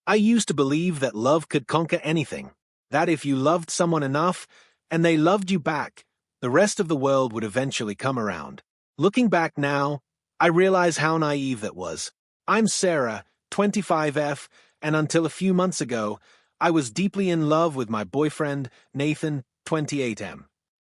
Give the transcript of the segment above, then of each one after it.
I used to believe that love could conquer anything, that if you loved someone enough, and they loved you back, the rest of the world would eventually come around. Looking back now, I realize how naive that was. I'm Sarah, 25F, and until a few months ago, I was deeply in love with my boyfriend, Nathan, 28M.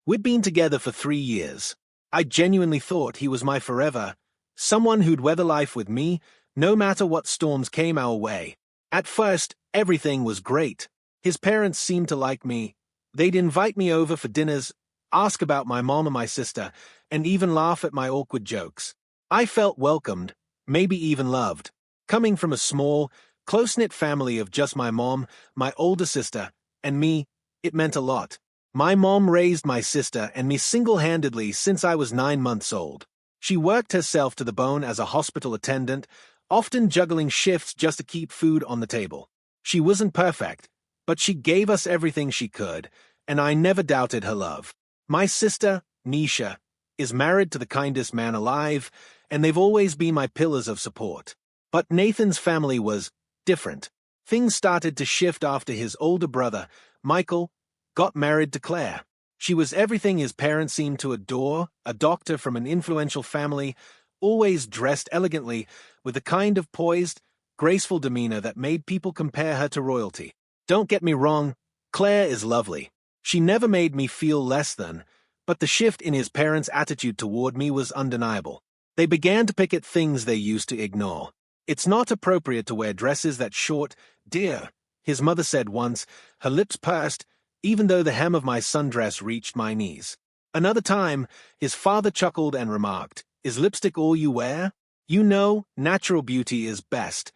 We'd been together for 3 years. I genuinely thought he was my forever, someone who'd weather life with me, no matter what storms came our way. At first, everything was great. His parents seemed to like me. They'd invite me over for dinners, ask about my mom and my sister, and even laugh at my awkward jokes. I felt welcomed, maybe even loved. Coming from a small, close-knit family of just my mom, my older sister, and me, it meant a lot. My mom raised my sister and me single-handedly since I was 9 months old. She worked herself to the bone as a hospital attendant, often juggling shifts just to keep food on the table. She wasn't perfect, but she gave us everything she could, and I never doubted her love. My sister, Nisha, is married to the kindest man alive, and they've always been my pillars of support. But Nathan's family was different. Things started to shift after his older brother, Michael, got married to Claire. She was everything his parents seemed to adore, a doctor from an influential family, always dressed elegantly, with the kind of poised, graceful demeanor that made people compare her to royalty. Don't get me wrong, Claire is lovely. She never made me feel less than, but the shift in his parents' attitude toward me was undeniable. They began to pick at things they used to ignore. It's not appropriate to wear dresses that short, dear, his mother said once, her lips pursed, even though the hem of my sundress reached my knees. Another time, his father chuckled and remarked, "Is lipstick all you wear? You know, natural beauty is best.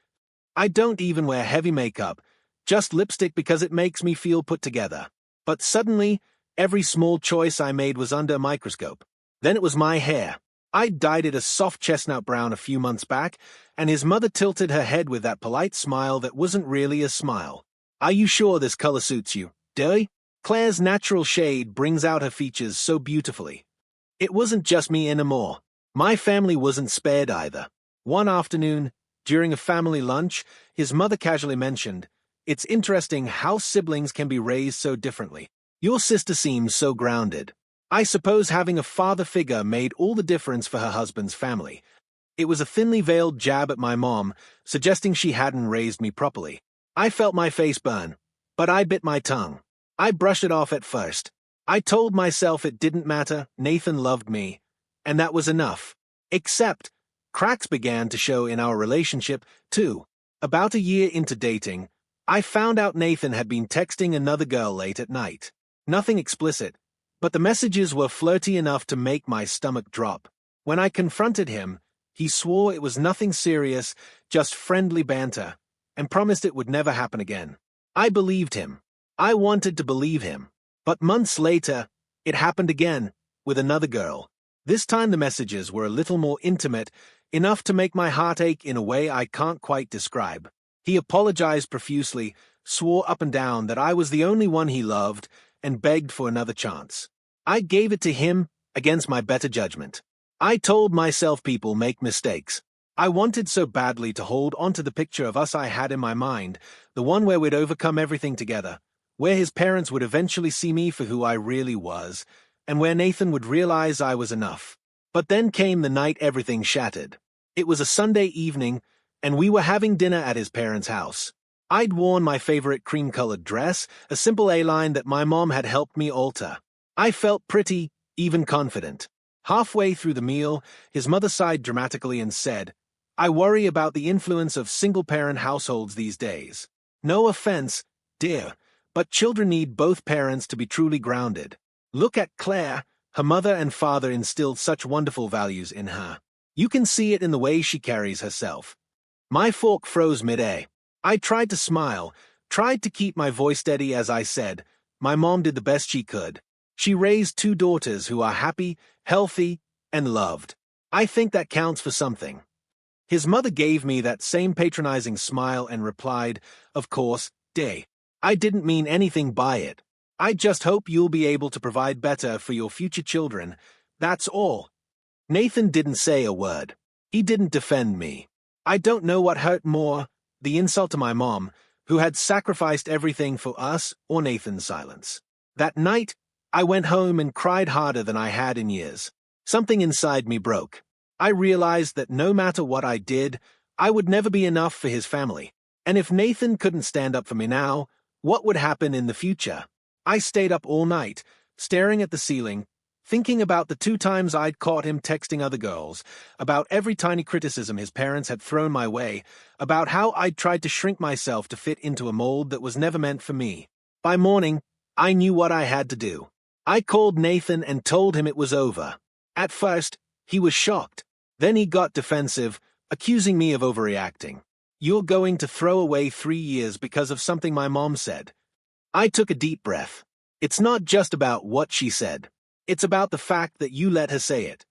I don't even wear heavy makeup, just lipstick because it makes me feel put together." But suddenly, every small choice I made was under a microscope. Then it was my hair. I dyed it a soft chestnut brown a few months back, and his mother tilted her head with that polite smile that wasn't really a smile. "Are you sure this color suits you, dearie?" Claire's natural shade brings out her features so beautifully. It wasn't just me anymore. My family wasn't spared either. One afternoon, during a family lunch, his mother casually mentioned, "It's interesting how siblings can be raised so differently. Your sister seems so grounded." I suppose having a father figure made all the difference for her husband's family. It was a thinly veiled jab at my mom, suggesting she hadn't raised me properly. I felt my face burn, but I bit my tongue. I brushed it off at first. I told myself it didn't matter, Nathan loved me, and that was enough. Except, cracks began to show in our relationship, too. About a year into dating, I found out Nathan had been texting another girl late at night. Nothing explicit, but the messages were flirty enough to make my stomach drop. When I confronted him, he swore it was nothing serious, just friendly banter, and promised it would never happen again. I believed him. I wanted to believe him. But months later, it happened again, with another girl. This time the messages were a little more intimate, enough to make my heart ache in a way I can't quite describe. He apologized profusely, swore up and down that I was the only one he loved, and begged for another chance. I gave it to him against my better judgment. I told myself people make mistakes. I wanted so badly to hold onto the picture of us I had in my mind, the one where we'd overcome everything together, where his parents would eventually see me for who I really was, and where Nathan would realize I was enough. But then came the night everything shattered. It was a Sunday evening, and we were having dinner at his parents' house. I'd worn my favorite cream-colored dress, a simple A-line that my mom had helped me alter. I felt pretty, even confident. Halfway through the meal, his mother sighed dramatically and said, "I worry about the influence of single-parent households these days. No offense, dear, but children need both parents to be truly grounded. Look at Claire, her mother and father instilled such wonderful values in her. You can see it in the way she carries herself." My fork froze mid-air. I tried to smile, tried to keep my voice steady as I said, "My mom did the best she could. She raised 2 daughters who are happy, healthy, and loved. I think that counts for something." His mother gave me that same patronizing smile and replied, "Of course, Day. I didn't mean anything by it. I just hope you'll be able to provide better for your future children. That's all." Nathan didn't say a word. He didn't defend me. I don't know what hurt more, the insult to my mom, who had sacrificed everything for us, or Nathan's silence. That night, I went home and cried harder than I had in years. Something inside me broke. I realized that no matter what I did, I would never be enough for his family. And if Nathan couldn't stand up for me now, what would happen in the future? I stayed up all night, staring at the ceiling, thinking about the 2 times I'd caught him texting other girls, about every tiny criticism his parents had thrown my way, about how I'd tried to shrink myself to fit into a mold that was never meant for me. By morning, I knew what I had to do. I called Nathan and told him it was over. At first, he was shocked. Then he got defensive, accusing me of overreacting. "You're going to throw away 3 years because of something my mom said." I took a deep breath. It's not just about what she said. It's about the fact that you let her say it.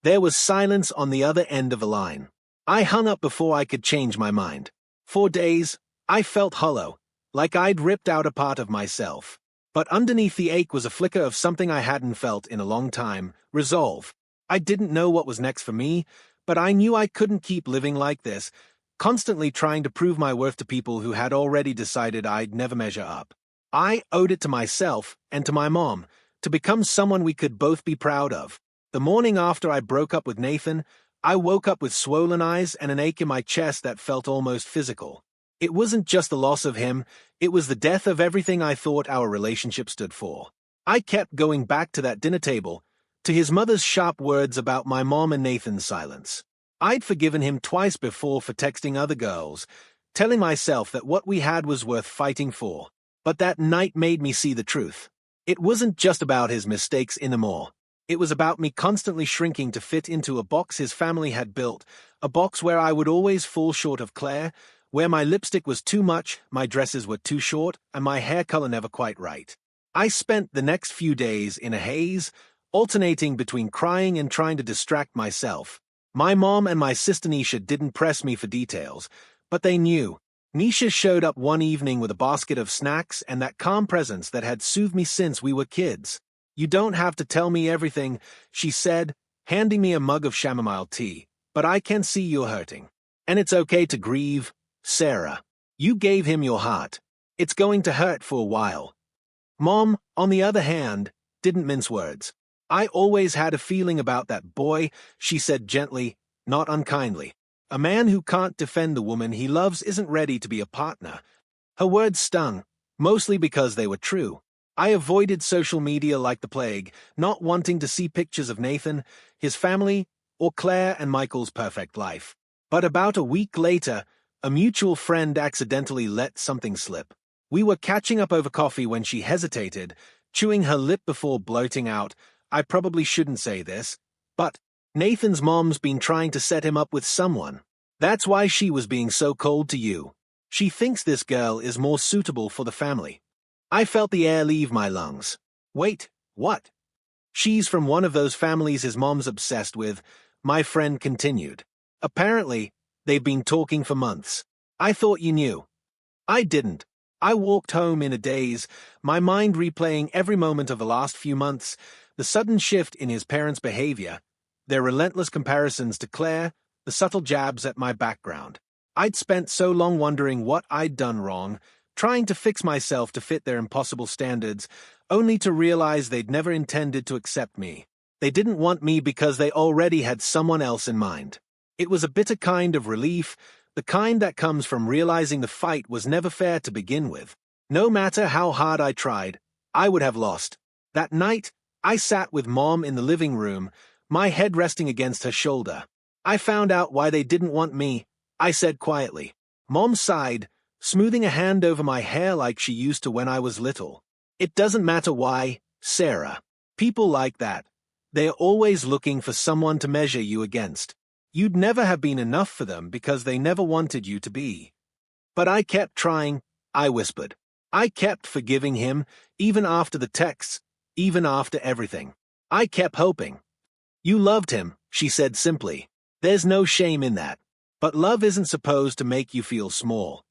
There was silence on the other end of the line. I hung up before I could change my mind. For days, I felt hollow, like I'd ripped out a part of myself. But underneath the ache was a flicker of something I hadn't felt in a long time: resolve. I didn't know what was next for me, but I knew I couldn't keep living like this, constantly trying to prove my worth to people who had already decided I'd never measure up. I owed it to myself and to my mom to become someone we could both be proud of. The morning after I broke up with Nathan, I woke up with swollen eyes and an ache in my chest that felt almost physical. It wasn't just the loss of him, it was the death of everything I thought our relationship stood for. I kept going back to that dinner table, to his mother's sharp words about my mom and Nathan's silence. I'd forgiven him twice before for texting other girls, telling myself that what we had was worth fighting for. But that night made me see the truth. It wasn't just about his mistakes anymore. It was about me constantly shrinking to fit into a box his family had built, a box where I would always fall short of Claire, where my lipstick was too much, my dresses were too short, and my hair color never quite right. I spent the next few days in a haze, alternating between crying and trying to distract myself. My mom and my sister Nisha didn't press me for details, but they knew. Nisha showed up one evening with a basket of snacks and that calm presence that had soothed me since we were kids. "You don't have to tell me everything," she said, handing me a mug of chamomile tea, "but I can see you're hurting. And it's okay to grieve, Sarah. You gave him your heart. It's going to hurt for a while." Mom, on the other hand, didn't mince words. "I always had a feeling about that boy," she said gently, not unkindly. "A man who can't defend the woman he loves isn't ready to be a partner." Her words stung, mostly because they were true. I avoided social media like the plague, not wanting to see pictures of Nathan, his family, or Claire and Michael's perfect life. But about a week later, a mutual friend accidentally let something slip. We were catching up over coffee when she hesitated, chewing her lip before blurting out, "I probably shouldn't say this, but Nathan's mom's been trying to set him up with someone. That's why she was being so cold to you. She thinks this girl is more suitable for the family." I felt the air leave my lungs. "Wait, what?" "She's from one of those families his mom's obsessed with," my friend continued. "Apparently, they've been talking for months. I thought you knew." I didn't. I walked home in a daze, my mind replaying every moment of the last few months, the sudden shift in his parents' behavior, their relentless comparisons to Claire, the subtle jabs at my background. I'd spent so long wondering what I'd done wrong, trying to fix myself to fit their impossible standards, only to realize they'd never intended to accept me. They didn't want me because they already had someone else in mind. It was a bitter kind of relief, the kind that comes from realizing the fight was never fair to begin with. No matter how hard I tried, I would have lost. That night, I sat with Mom in the living room, my head resting against her shoulder. "I found out why they didn't want me," I said quietly. Mom sighed, smoothing a hand over my hair like she used to when I was little. "It doesn't matter why, Sarah. People like that. They're always looking for someone to measure you against. You'd never have been enough for them because they never wanted you to be." But I kept trying, I whispered. I kept forgiving him, even after the texts, even after everything. I kept hoping. "You loved him," she said simply. "There's no shame in that. But love isn't supposed to make you feel small."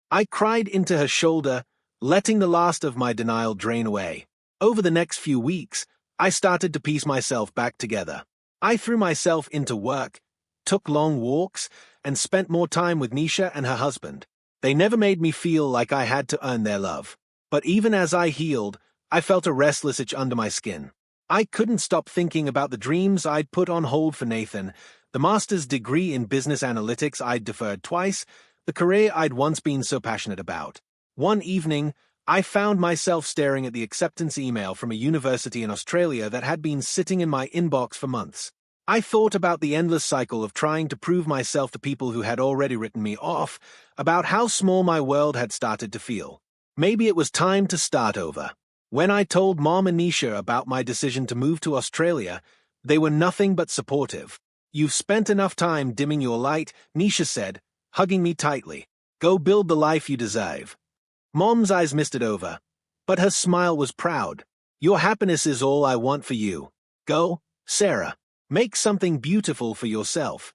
I cried into her shoulder, letting the last of my denial drain away. Over the next few weeks, I started to piece myself back together. I threw myself into work, took long walks, and spent more time with Nisha and her husband. They never made me feel like I had to earn their love. But even as I healed, I felt a restless itch under my skin. I couldn't stop thinking about the dreams I'd put on hold for Nathan, the master's degree in business analytics I'd deferred twice, the career I'd once been so passionate about. One evening, I found myself staring at the acceptance email from a university in Australia that had been sitting in my inbox for months. I thought about the endless cycle of trying to prove myself to people who had already written me off, about how small my world had started to feel. Maybe it was time to start over. When I told Mom and Nisha about my decision to move to Australia, they were nothing but supportive. "You've spent enough time dimming your light," Nisha said, hugging me tightly. "Go build the life you deserve." Mom's eyes misted over, but her smile was proud. "Your happiness is all I want for you. Go, Sarah. Make something beautiful for yourself."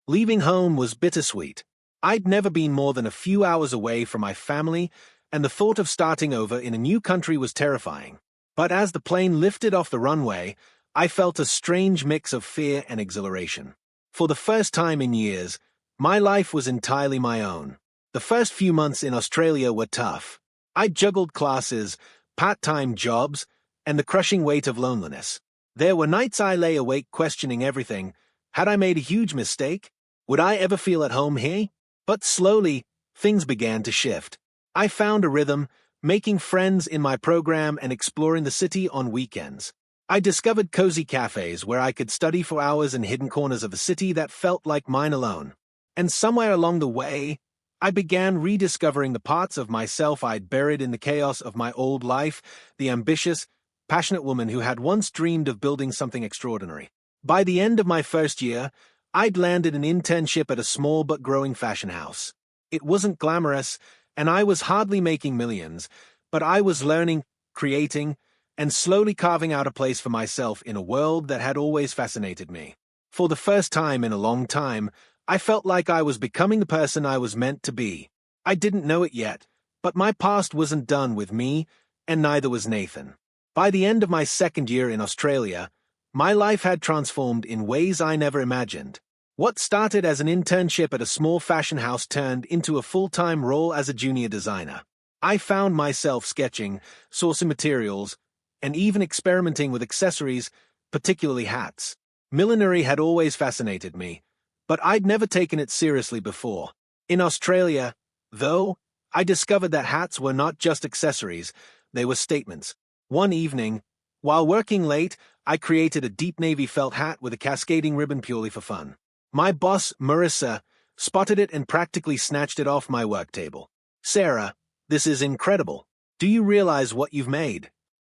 Leaving home was bittersweet. I'd never been more than a few hours away from my family, and the thought of starting over in a new country was terrifying. But as the plane lifted off the runway, I felt a strange mix of fear and exhilaration. For the first time in years, my life was entirely my own. The first few months in Australia were tough. I juggled classes, part-time jobs, and the crushing weight of loneliness. There were nights I lay awake questioning everything. Had I made a huge mistake? Would I ever feel at home here? But slowly, things began to shift. I found a rhythm, making friends in my program and exploring the city on weekends. I discovered cozy cafes where I could study for hours in hidden corners of the city that felt like mine alone. And somewhere along the way, I began rediscovering the parts of myself I'd buried in the chaos of my old life, the ambitious, passionate woman who had once dreamed of building something extraordinary. By the end of my first year, I'd landed an internship at a small but growing fashion house. It wasn't glamorous, and I was hardly making millions, but I was learning, creating, and slowly carving out a place for myself in a world that had always fascinated me. For the first time in a long time, I felt like I was becoming the person I was meant to be. I didn't know it yet, but my past wasn't done with me, and neither was Nathan. By the end of my second year in Australia, my life had transformed in ways I never imagined. What started as an internship at a small fashion house turned into a full-time role as a junior designer. I found myself sketching, sourcing materials, and even experimenting with accessories, particularly hats. Millinery had always fascinated me, but I'd never taken it seriously before. In Australia, though, I discovered that hats were not just accessories, they were statements. One evening, while working late, I created a deep navy felt hat with a cascading ribbon purely for fun. My boss, Marissa, spotted it and practically snatched it off my work table. "Sarah, this is incredible. Do you realize what you've made?"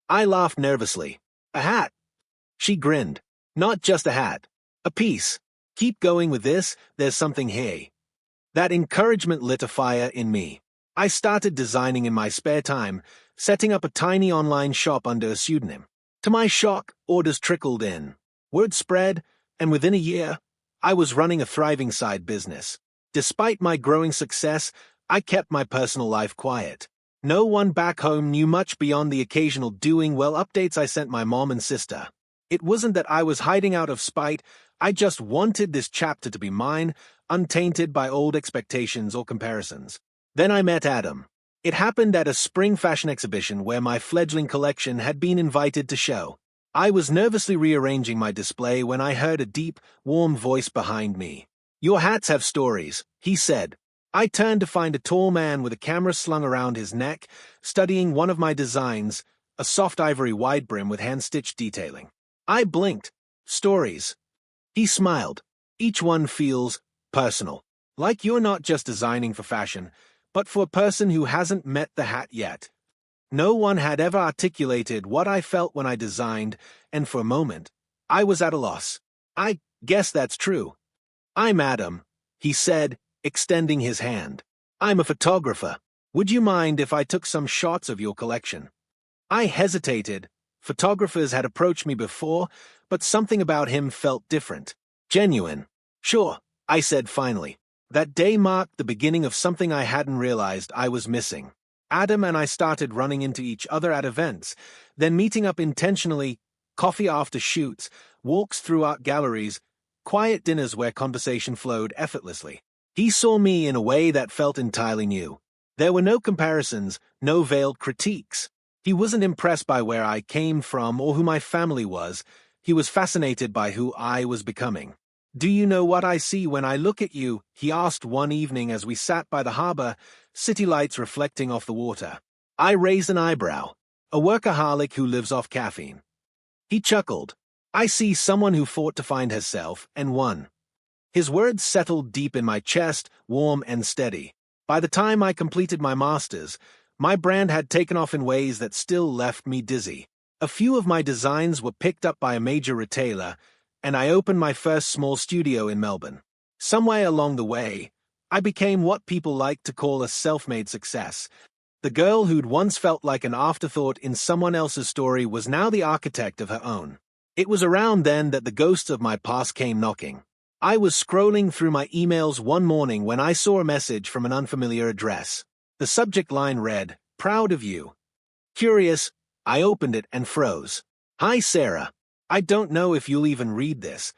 I laughed nervously. "A hat?" She grinned. "Not just a hat. A piece. Keep going with this, there's something here." That encouragement lit a fire in me. I started designing in my spare time, setting up a tiny online shop under a pseudonym. To my shock, orders trickled in. Word spread, and within a year, I was running a thriving side business. Despite my growing success, I kept my personal life quiet. No one back home knew much beyond the occasional doing well updates I sent my mom and sister. It wasn't that I was hiding out of spite, I just wanted this chapter to be mine, untainted by old expectations or comparisons. Then I met Adam. It happened at a spring fashion exhibition where my fledgling collection had been invited to show. I was nervously rearranging my display when I heard a deep, warm voice behind me. "Your hats have stories," he said. I turned to find a tall man with a camera slung around his neck, studying one of my designs, a soft ivory wide brim with hand-stitched detailing. I blinked. "Stories." He smiled. "Each one feels personal. Like you're not just designing for fashion, but for a person who hasn't met the hat yet." No one had ever articulated what I felt when I designed, and for a moment, I was at a loss. "I guess that's true." "I'm Adam," he said, extending his hand. "I'm a photographer. Would you mind if I took some shots of your collection?" I hesitated. Photographers had approached me before, but something about him felt different. Genuine. "Sure," I said finally. That day marked the beginning of something I hadn't realized I was missing. Adam and I started running into each other at events, then meeting up intentionally, coffee after shoots, walks through art galleries, quiet dinners where conversation flowed effortlessly. He saw me in a way that felt entirely new. There were no comparisons, no veiled critiques. He wasn't impressed by where I came from or who my family was. He was fascinated by who I was becoming. "Do you know what I see when I look at you?" he asked one evening as we sat by the harbor, city lights reflecting off the water. I raised an eyebrow. "A workaholic who lives off caffeine." He chuckled. "I see someone who fought to find herself and won." His words settled deep in my chest, warm and steady. By the time I completed my master's, my brand had taken off in ways that still left me dizzy. A few of my designs were picked up by a major retailer, and I opened my first small studio in Melbourne. Somewhere along the way, I became what people like to call a self-made success. The girl who'd once felt like an afterthought in someone else's story was now the architect of her own. It was around then that the ghosts of my past came knocking. I was scrolling through my emails one morning when I saw a message from an unfamiliar address. The subject line read, "Proud of you." Curious, I opened it and froze. "Hi, Sarah. I don't know if you'll even read this,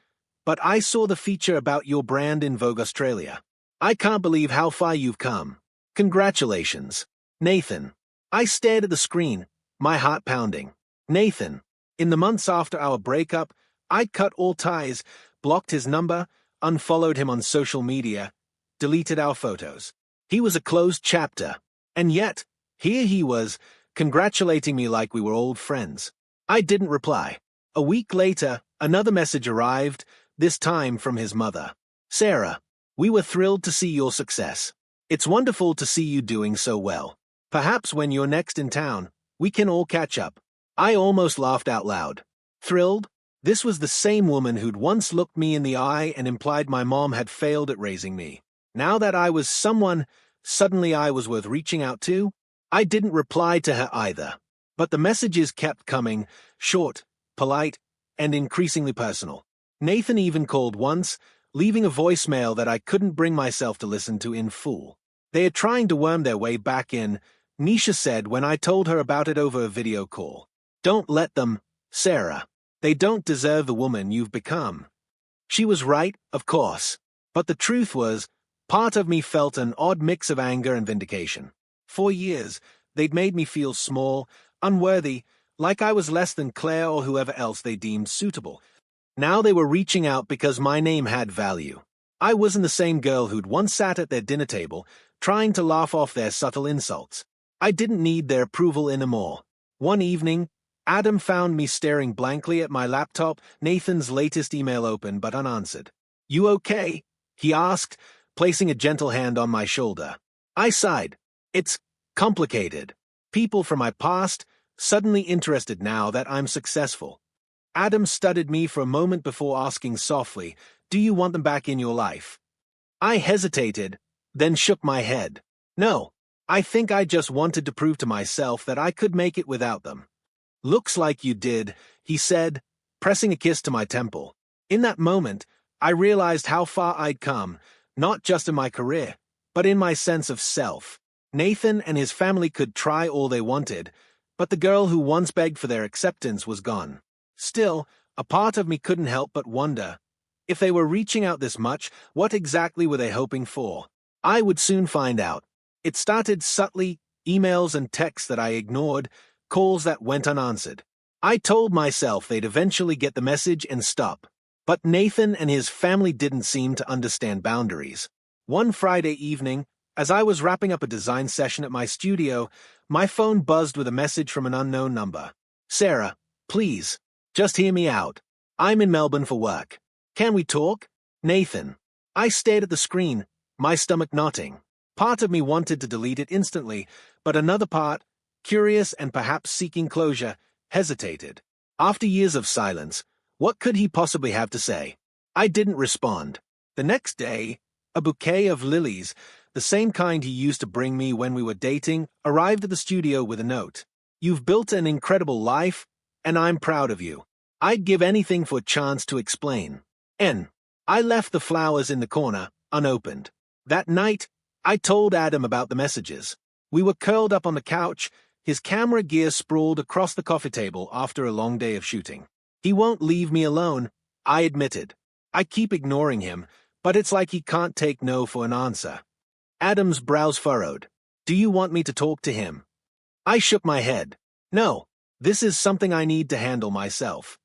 but I saw the feature about your brand in Vogue Australia. I can't believe how far you've come. Congratulations. Nathan." I stared at the screen, my heart pounding. Nathan. In the months after our breakup, I'd cut all ties, blocked his number, unfollowed him on social media, deleted our photos. He was a closed chapter. And yet, here he was, congratulating me like we were old friends. I didn't reply. A week later, another message arrived, this time from his mother. "Sarah, we were thrilled to see your success. It's wonderful to see you doing so well. Perhaps when you're next in town, we can all catch up." I almost laughed out loud. Thrilled? This was the same woman who'd once looked me in the eye and implied my mom had failed at raising me. Now that I was someone, suddenly I was worth reaching out to? I didn't reply to her either. But the messages kept coming, short, polite, and increasingly personal. Nathan even called once, leaving a voicemail that I couldn't bring myself to listen to in full. "They are trying to worm their way back in," Nisha said when I told her about it over a video call. "Don't let them, Sarah. They don't deserve the woman you've become." She was right, of course. But the truth was, part of me felt an odd mix of anger and vindication. For years, they'd made me feel small, unworthy, like I was less than Claire or whoever else they deemed suitable. Now they were reaching out because my name had value. I wasn't the same girl who'd once sat at their dinner table, trying to laugh off their subtle insults. I didn't need their approval anymore. One evening, Adam found me staring blankly at my laptop, Nathan's latest email open but unanswered. "You okay?" he asked, placing a gentle hand on my shoulder. I sighed. It's complicated. People from my past, suddenly interested now that I'm successful. Adam studied me for a moment before asking softly, "Do you want them back in your life?" I hesitated, then shook my head. "No, I think I just wanted to prove to myself that I could make it without them." "Looks like you did," he said, pressing a kiss to my temple. In that moment, I realized how far I'd come, not just in my career, but in my sense of self. Nathan and his family could try all they wanted, but the girl who once begged for their acceptance was gone. Still, a part of me couldn't help but wonder, if they were reaching out this much, what exactly were they hoping for? I would soon find out. It started subtly, emails and texts that I ignored, calls that went unanswered. I told myself they'd eventually get the message and stop. But Nathan and his family didn't seem to understand boundaries. One Friday evening, as I was wrapping up a design session at my studio, my phone buzzed with a message from an unknown number. "Sarah, please, just hear me out. I'm in Melbourne for work. Can we talk?" Nathan. I stared at the screen, my stomach knotting. Part of me wanted to delete it instantly, but another part, curious and perhaps seeking closure, hesitated. After years of silence, what could he possibly have to say? I didn't respond. The next day, a bouquet of lilies, the same kind he used to bring me when we were dating, arrived at the studio with a note. "You've built an incredible life, and I'm proud of you. I'd give anything for a chance to explain." I left the flowers in the corner, unopened. That night, I told Adam about the messages. We were curled up on the couch, his camera gear sprawled across the coffee table after a long day of shooting. "He won't leave me alone," I admitted. "I keep ignoring him, but it's like he can't take no for an answer. Adam's brows furrowed. Do you want me to talk to him? I shook my head. No, this is something I need to handle myself.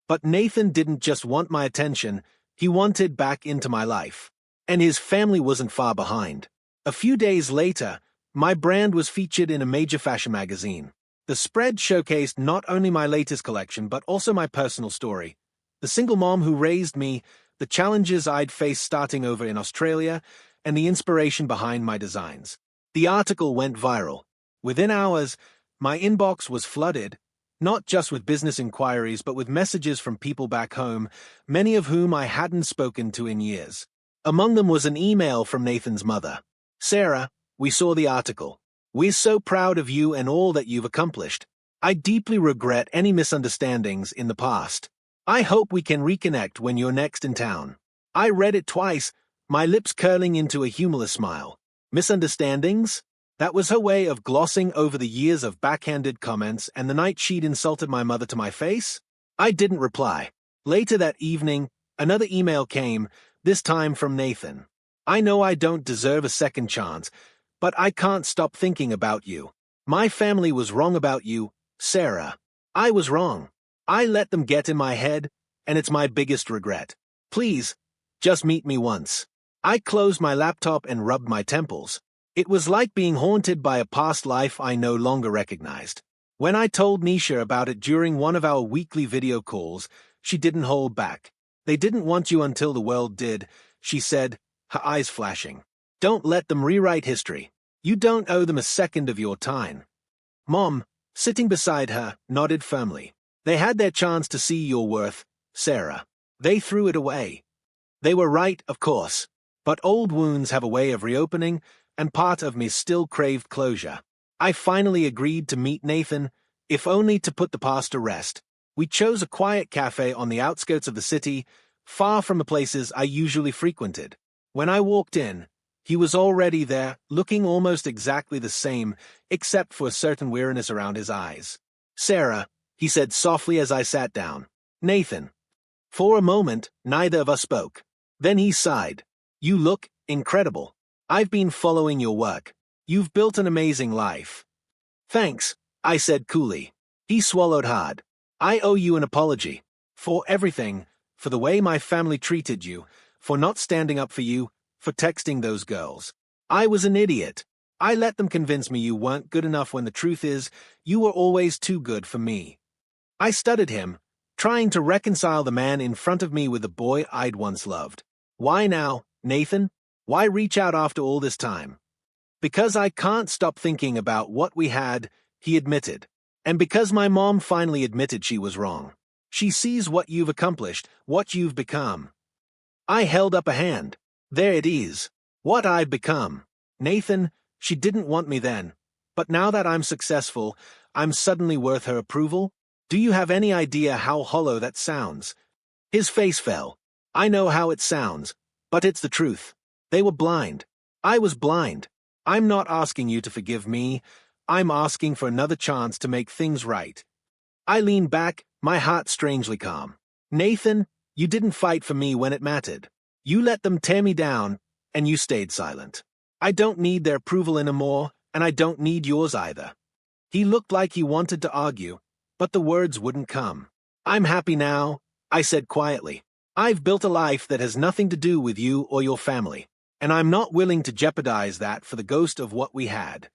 But Nathan didn't just want my attention, he wanted back into my life. And his family wasn't far behind. A few days later, my brand was featured in a major fashion magazine. The spread showcased not only my latest collection but also my personal story. The single mom who raised me, the challenges I'd faced starting over in Australia, and the inspiration behind my designs. The article went viral. Within hours, my inbox was flooded, not just with business inquiries but with messages from people back home, many of whom I hadn't spoken to in years. Among them was an email from Nathan's mother. Sarah, we saw the article. We're so proud of you and all that you've accomplished. I deeply regret any misunderstandings in the past. I hope we can reconnect when you're next in town. I read it twice, my lips curling into a humorless smile. Misunderstandings? That was her way of glossing over the years of backhanded comments and the night she'd insulted my mother to my face? I didn't reply. Later that evening, another email came, this time from Nathan. I know I don't deserve a second chance, but I can't stop thinking about you. My family was wrong about you, Sarah. I was wrong. I let them get in my head, and it's my biggest regret. Please, just meet me once. I closed my laptop and rubbed my temples. It was like being haunted by a past life I no longer recognized. When I told Nisha about it during one of our weekly video calls, she didn't hold back. They didn't want you until the world did, she said, her eyes flashing. Don't let them rewrite history. You don't owe them a second of your time. Mom, sitting beside her, nodded firmly. They had their chance to see your worth, Sarah. They threw it away. They were right, of course. But old wounds have a way of reopening, and part of me still craved closure. I finally agreed to meet Nathan, if only to put the past to rest. We chose a quiet cafe on the outskirts of the city, far from the places I usually frequented. When I walked in, he was already there, looking almost exactly the same, except for a certain weariness around his eyes. Sarah, he said softly as I sat down. Nathan. For a moment, neither of us spoke. Then he sighed. You look incredible. I've been following your work. You've built an amazing life. Thanks, I said coolly. He swallowed hard. I owe you an apology. For everything, for the way my family treated you, for not standing up for you, for texting those girls. I was an idiot. I let them convince me you weren't good enough when the truth is, you were always too good for me. I studied him, trying to reconcile the man in front of me with the boy I'd once loved. Why now, Nathan? Why reach out after all this time? Because I can't stop thinking about what we had, he admitted. And because my mom finally admitted she was wrong. She sees what you've accomplished, what you've become. I held up a hand. There it is. What I've become. Nathan, she didn't want me then. But now that I'm successful, I'm suddenly worth her approval? Do you have any idea how hollow that sounds? His face fell. I know how it sounds, but it's the truth. They were blind. I was blind. I'm not asking you to forgive me. I'm asking for another chance to make things right. I leaned back, my heart strangely calm. Nathan, you didn't fight for me when it mattered. You let them tear me down, and you stayed silent. I don't need their approval anymore, and I don't need yours either. He looked like he wanted to argue, but the words wouldn't come. I'm happy now, I said quietly. I've built a life that has nothing to do with you or your family, and I'm not willing to jeopardize that for the ghost of what we had.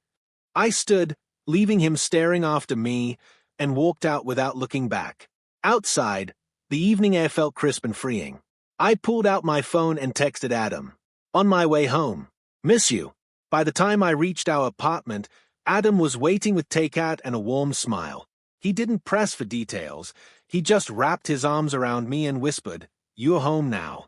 I stood, leaving him staring after me, and walked out without looking back. Outside, the evening air felt crisp and freeing. I pulled out my phone and texted Adam. On my way home. Miss you. By the time I reached our apartment, Adam was waiting with takeout and a warm smile. He didn't press for details. He just wrapped his arms around me and whispered, "You're home now."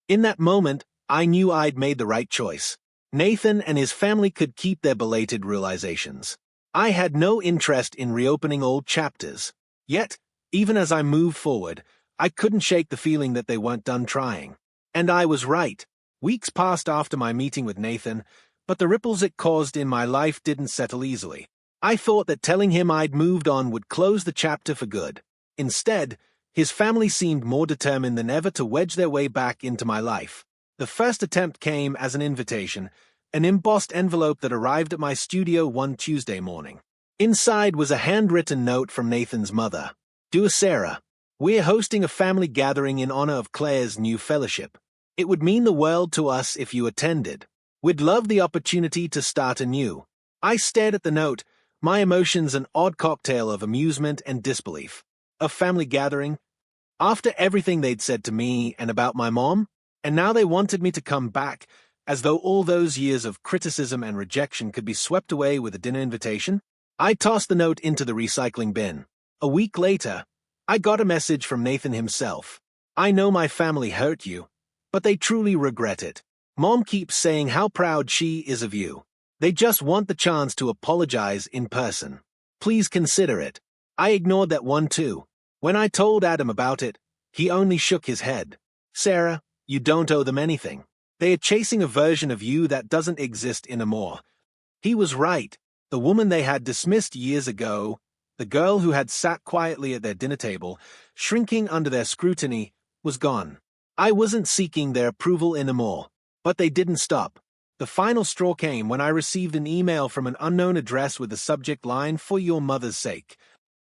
In that moment, I knew I'd made the right choice. Nathan and his family could keep their belated realizations. I had no interest in reopening old chapters. Yet, even as I moved forward, I couldn't shake the feeling that they weren't done trying. And I was right. Weeks passed after my meeting with Nathan, but the ripples it caused in my life didn't settle easily. I thought that telling him I'd moved on would close the chapter for good. Instead, his family seemed more determined than ever to wedge their way back into my life. The first attempt came as an invitation, an embossed envelope that arrived at my studio one Tuesday morning. Inside was a handwritten note from Nathan's mother. Dear Sarah, we're hosting a family gathering in honor of Claire's new fellowship. It would mean the world to us if you attended. We'd love the opportunity to start anew. I stared at the note, my emotions an odd cocktail of amusement and disbelief. A family gathering? After everything they'd said to me and about my mom? And now they wanted me to come back, as though all those years of criticism and rejection could be swept away with a dinner invitation? I tossed the note into the recycling bin. A week later, I got a message from Nathan himself. I know my family hurt you, but they truly regret it. Mom keeps saying how proud she is of you. They just want the chance to apologize in person. Please consider it. I ignored that one too. When I told Adam about it, he only shook his head. Sarah, you don't owe them anything. They are chasing a version of you that doesn't exist anymore. He was right. The woman they had dismissed years ago, the girl who had sat quietly at their dinner table, shrinking under their scrutiny, was gone. I wasn't seeking their approval anymore. But they didn't stop. The final straw came when I received an email from an unknown address with the subject line, "For your mother's sake."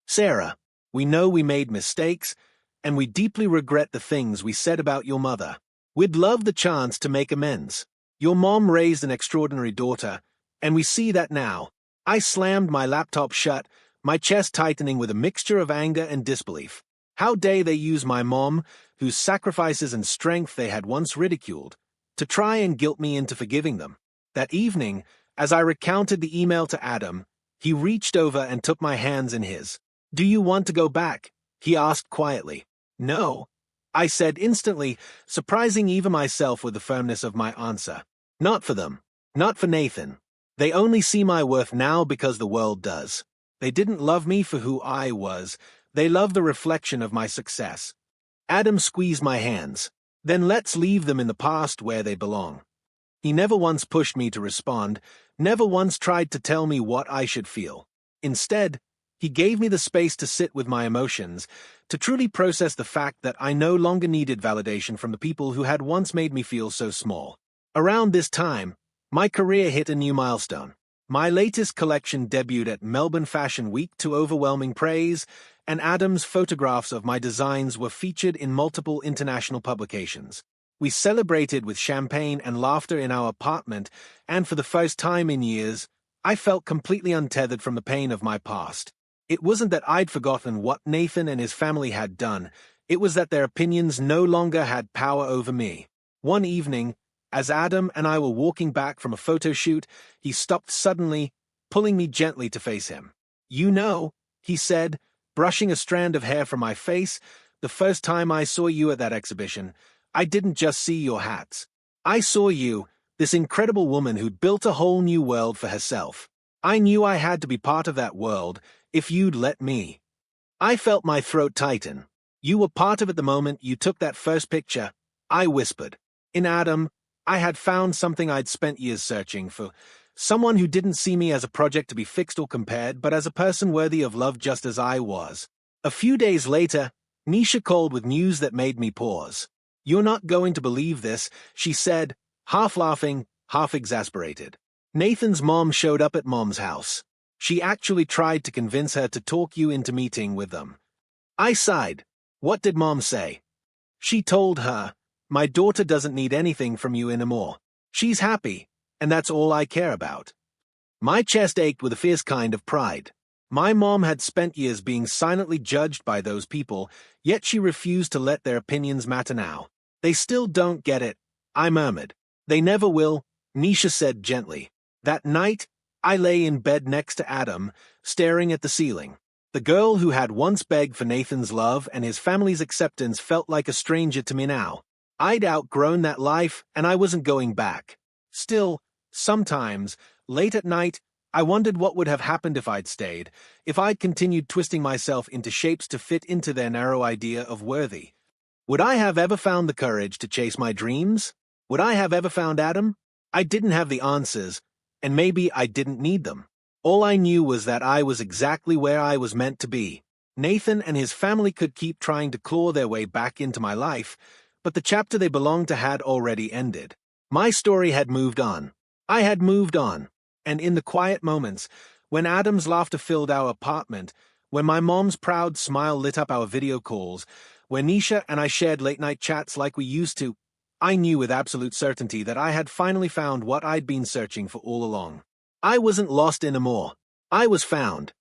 Sarah, we know we made mistakes, and we deeply regret the things we said about your mother. We'd love the chance to make amends. Your mom raised an extraordinary daughter, and we see that now. I slammed my laptop shut, my chest tightening with a mixture of anger and disbelief. How dare they use my mom, whose sacrifices and strength they had once ridiculed, to try and guilt me into forgiving them. That evening, as I recounted the email to Adam, he reached over and took my hands in his. Do you want to go back? He asked quietly. No, I said instantly, surprising even myself with the firmness of my answer. Not for them. Not for Nathan. They only see my worth now because the world does. They didn't love me for who I was. They loved the reflection of my success. Adam squeezed my hands. Then let's leave them in the past where they belong. He never once pushed me to respond, never once tried to tell me what I should feel. Instead, he gave me the space to sit with my emotions, to truly process the fact that I no longer needed validation from the people who had once made me feel so small. Around this time, my career hit a new milestone. My latest collection debuted at Melbourne Fashion Week to overwhelming praise, and Adam's photographs of my designs were featured in multiple international publications. We celebrated with champagne and laughter in our apartment, and for the first time in years, I felt completely untethered from the pain of my past. It wasn't that I'd forgotten what Nathan and his family had done, it was that their opinions no longer had power over me. One evening, as Adam and I were walking back from a photo shoot, he stopped suddenly, pulling me gently to face him. You know, he said, brushing a strand of hair from my face, the first time I saw you at that exhibition, I didn't just see your hats. I saw you, this incredible woman who'd built a whole new world for herself. I knew I had to be part of that world, if you'd let me. I felt my throat tighten. You were part of it the moment you took that first picture, I whispered. In Adam, I had found something I'd spent years searching for, someone who didn't see me as a project to be fixed or compared, but as a person worthy of love just as I was. A few days later, Nisha called with news that made me pause. You're not going to believe this, she said, half laughing, half exasperated. Nathan's mom showed up at Mom's house. She actually tried to convince her to talk you into meeting with them. I sighed. What did Mom say? She told her, my daughter doesn't need anything from you anymore. She's happy, and that's all I care about. My chest ached with a fierce kind of pride. My mom had spent years being silently judged by those people, yet she refused to let their opinions matter now. They still don't get it, I murmured. They never will, Nisha said gently. That night, I lay in bed next to Adam, staring at the ceiling. The girl who had once begged for Nathan's love and his family's acceptance felt like a stranger to me now. I'd outgrown that life, and I wasn't going back. Still, sometimes, late at night, I wondered what would have happened if I'd stayed, if I'd continued twisting myself into shapes to fit into their narrow idea of worthy. Would I have ever found the courage to chase my dreams? Would I have ever found Adam? I didn't have the answers, and maybe I didn't need them. All I knew was that I was exactly where I was meant to be. Nathan and his family could keep trying to claw their way back into my life, but the chapter they belonged to had already ended. My story had moved on. I had moved on. And in the quiet moments, when Adam's laughter filled our apartment, when my mom's proud smile lit up our video calls, when Nisha and I shared late-night chats like we used to, I knew with absolute certainty that I had finally found what I'd been searching for all along. I wasn't lost anymore. I was found.